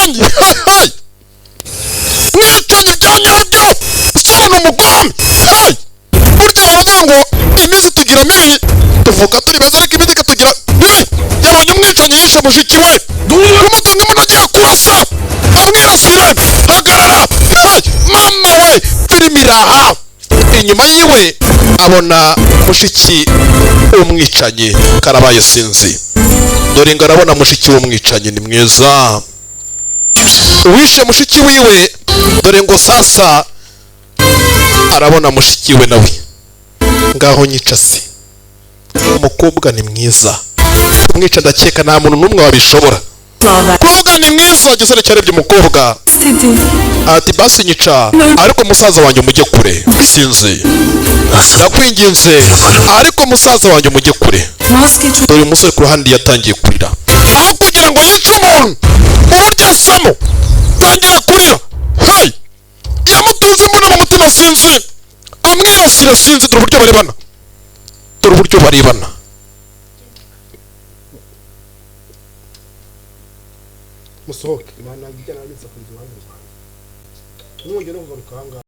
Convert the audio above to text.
umwicanyi mwicanyi bya nyabyo saba n'umugome burya baravuga ngo iminsi tugira mibi tuvuka turi beza ariko imiti ikatugira mibi yabonye umwicanyi yishe mushiki we kumutunga umuntu agiye kurasa amwirasire hagarara mama we filimi iraha inyuma yiwe abona mushiki w'umwicanyi karabaye sinzi dore ngo arabona mushiki w'umwicanyi ni mwiza uwishe mushiki wiwe dore ngo sasa arabona mushiki we nawe ngaho nyica se umukobwa ni mwiza umwica ndakeka nta muntu n'umwe wabishobora umukobwa ni mwiza gisore cyarebye umukobwa ati basi nyica ariko musaza wanjye umujye kure sinzi ndakwinginze ariko musaza wanjye umujye kure dore umusore ku ruhande yatangiye kurira aho kugira ngo yice umuntu urugesamo tangira kurira hey yamutunze imbunda mu mutima sinzi amwirasira sinzi dore uburyo barebana dore uburyo barebana musohoke imana ijyana n'insa ku nzu wanjye n'umugeni wo kugaruka aha ngaha